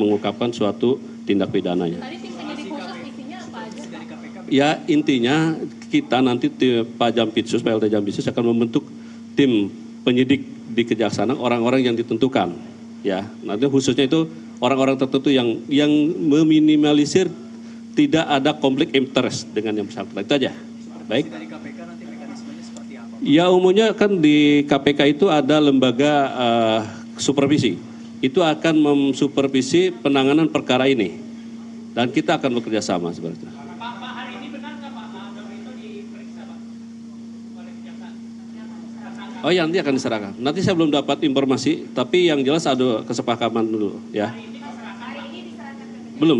mengungkapkan suatu tindak pidananya. Tadi tim penyidik khusus isinya apa aja? Ya intinya kita nanti Pak Jampitsus, PLT Jampitsus akan membentuk tim penyidik di Kejaksaan, orang-orang yang ditentukan. Ya, nanti khususnya itu orang-orang tertentu yang meminimalisir tidak ada konflik interest dengan yang bersangkutan. Itu aja. Baik. Dari KPK nanti mekanismenya seperti apa? Ya umumnya kan di KPK itu ada lembaga supervisi. Itu akan mensupervisi penanganan perkara ini. Dan kita akan bekerja sama seperti itu. Pak, hari ini benar nggak Pak Dobrito diperiksa Pak oleh kejaksaan? Oh ya nanti akan diserahkan. Nanti saya belum dapat informasi, tapi yang jelas ada kesepakaman dulu ya. Belum.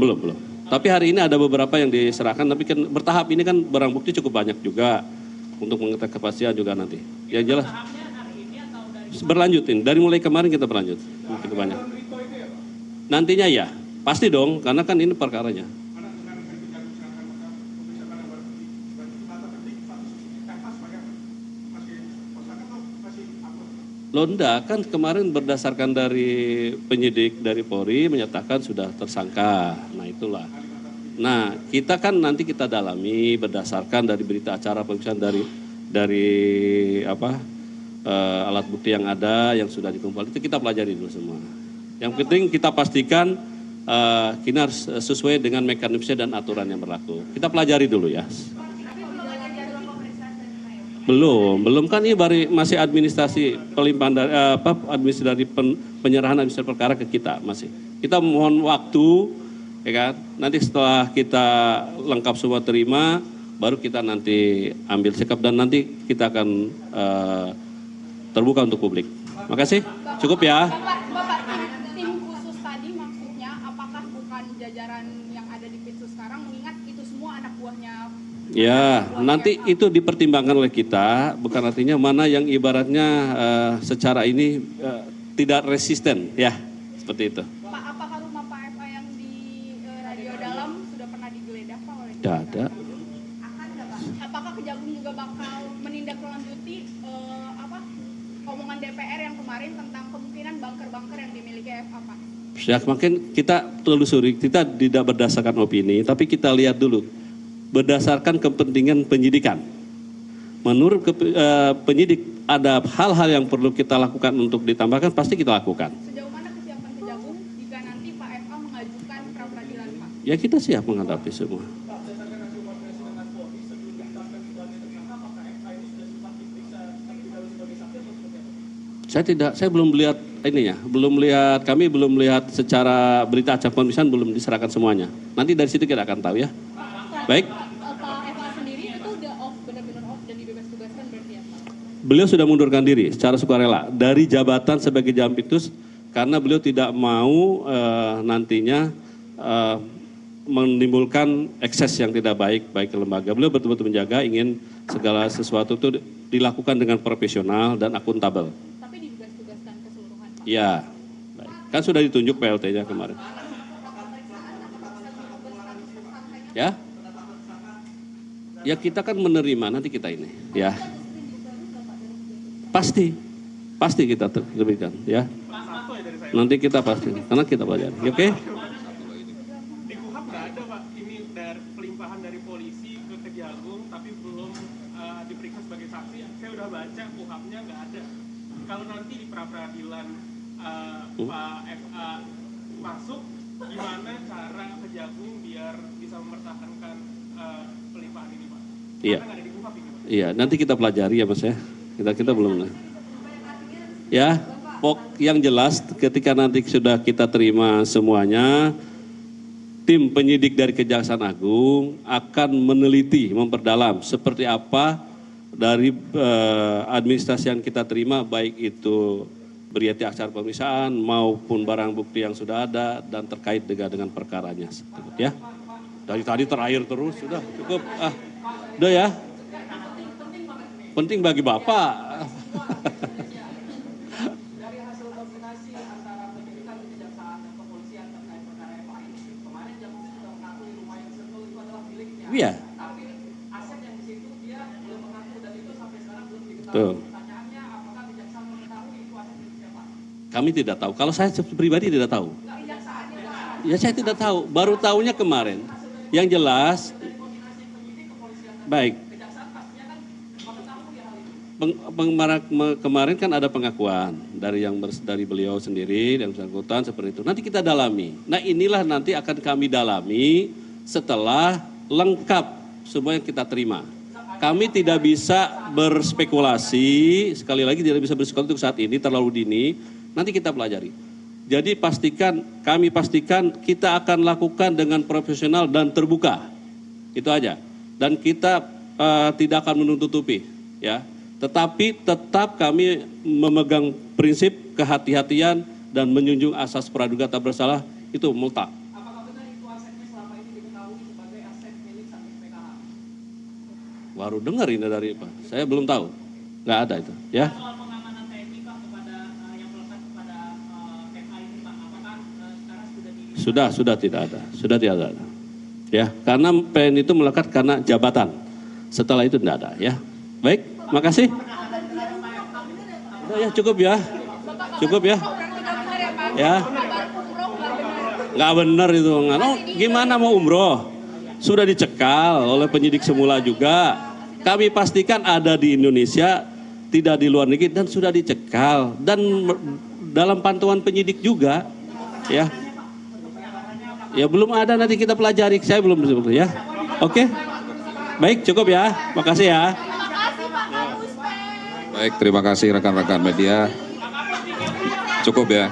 Tapi hari ini ada beberapa yang diserahkan, tapi kan bertahap ini kan barang bukti cukup banyak juga untuk mengetahui kepastian juga nanti. Yang jelas berlanjutin. Dari mulai kemarin kita berlanjut, begitu banyak. Nantinya ya, pasti dong, karena kan ini perkaranya. Londa kan kemarin berdasarkan dari penyidik dari Polri menyatakan sudah tersangka. Nah itulah. Nah kita kan nanti kita dalami berdasarkan dari berita acara pemeriksaan dari alat bukti yang ada yang sudah dikumpul itu kita pelajari dulu semua. Yang penting kita pastikan kita harus sesuai dengan mekanisme dan aturan yang berlaku. Kita pelajari dulu ya. Belum kan ini baru masih administrasi pelimpahan dari administrasi penyerahan administrasi perkara ke kita masih. Kita mohon waktu ya kan. Nanti setelah kita lengkap semua terima baru kita nanti ambil sikap dan nanti kita akan terbuka untuk publik. Makasih. Cukup ya. Bapak, tim khusus tadi maksudnya apakah bukan jajaran yang ada di Pitsus sekarang mengingat itu semua anak buahnya? Ya, nanti itu dipertimbangkan oleh kita, bukan artinya mana yang ibaratnya secara ini tidak resisten, ya, seperti itu. Pak, apakah rumah Pak FA yang di Radio Dalam sudah pernah digeledah Pak oleh Tidak ada. Akan nggak Pak? Apakah Kejagung juga bakal menindaklanjuti omongan DPR yang kemarin tentang kemungkinan bunker-bunker yang dimiliki FA Pak? Ya, makin kita telusuri, kita tidak berdasarkan opini, tapi kita lihat dulu. Berdasarkan kepentingan penyidikan. Menurut penyidik ada hal-hal yang perlu kita lakukan untuk ditambahkan, pasti kita lakukan. Sejauh mana kesiapan Kejagung jika nanti Pak FA mengajukan pra-peradilan Pak? Ya kita siap menghadapi semua. Saya belum melihat ininya, kami belum melihat secara berita acara pemeriksaan belum diserahkan semuanya. Nanti dari situ kita akan tahu ya. Baik. Pak FA sendiri itu udah benar-benar off dan dibebas tugaskan berarti ya Pak? Beliau sudah mundurkan diri secara sukarela dari jabatan sebagai Jampitsus karena beliau tidak mau nantinya menimbulkan ekses yang tidak baik ke lembaga. Beliau betul-betul menjaga ingin segala sesuatu itu dilakukan dengan profesional dan akuntabel. Tapi dibebas tugaskan keseluruhan Pak? Iya. Kan sudah ditunjuk PLT-nya kemarin. Ya? Ya kita kan menerima nanti kita ini, ya. Pasti kita terbitkan, ya. Nanti kita pasti, karena kita pelajari, oke? Di KUHAP nggak ada Pak, ini dari pelimpahan dari polisi ke Kejagung, tapi belum diperiksa sebagai saksi. Saya udah baca KUHAP-nya nggak ada. Kalau nanti di pra-peradilan Pak FA masuk, gimana cara Kejagung biar bisa mempertahankan pelimpahan ini Pak? Iya. Karena nggak ada di KUHAP ini Pak. Iya, nanti kita pelajari ya Mas ya. Kita belum. Ya, yang jelas ketika nanti sudah kita terima semuanya, tim penyidik dari Kejaksaan Agung akan meneliti, memperdalam seperti apa dari administrasi yang kita terima, baik itu berita acara pemeriksaan maupun barang bukti yang sudah ada dan terkait dengan perkaranya. Ya, dari tadi terakhir terus sudah cukup. Udah ya. Penting bagi Bapak. Dari hasil koordinasi antara penyidikan kejaksaan dan kepolisian terkait perkara FA ini, kemarin Jampitsus sudah mengakui rumah yang Sentul itu adalah miliknya. Iya. Tapi aset yang di situ dia belum mengaku dan itu sampai sekarang belum diketahui. Tuh. Pertanyaannya apakah kejaksaan mengetahui itu aset milik siapa? Kami tidak tahu. Kalau saya pribadi tidak tahu. Kejaksaannya Ya saya tidak tahu, baru tahunya kemarin. Yang jelas, baik. Kemarin kan ada pengakuan dari beliau sendiri yang bersangkutan seperti itu. Nanti kita dalami. Nah inilah nanti akan kami dalami setelah lengkap semua yang kita terima. Kami tidak bisa berspekulasi, sekali lagi tidak bisa berspekulasi untuk saat ini terlalu dini. Nanti kita pelajari. Jadi kami pastikan kita akan lakukan dengan profesional dan terbuka. Itu aja. Dan kita tidak akan menutupi, ya. Tetapi tetap kami memegang prinsip kehati-hatian dan menjunjung asas praduga tak bersalah itu mutlak. Apakah benar itu asetnya selama ini diketahui sebagai aset milik Saksi PKH? Baru dengar ini dari Pak. Saya belum tahu. Nggak ada itu, ya. Soal pengamanan TNI Pak kepada yang melekat kepada MA ini Pak, apakah sekarang sudah Tidak ada. Ya, karena PN itu melekat karena jabatan. Setelah itu tidak ada, ya. Baik, makasih. Udah ya, cukup ya. Ya. Nggak benar itu. Gimana mau umroh? Sudah dicekal oleh penyidik semula juga. Kami pastikan ada di Indonesia, tidak di luar negeri dan sudah dicekal dan dalam pantauan penyidik juga, ya. Ya belum ada, nanti kita pelajari. Saya belum ya. Oke. Baik, cukup ya. Makasih ya. Baik, terima kasih rekan-rekan media. Cukup ya.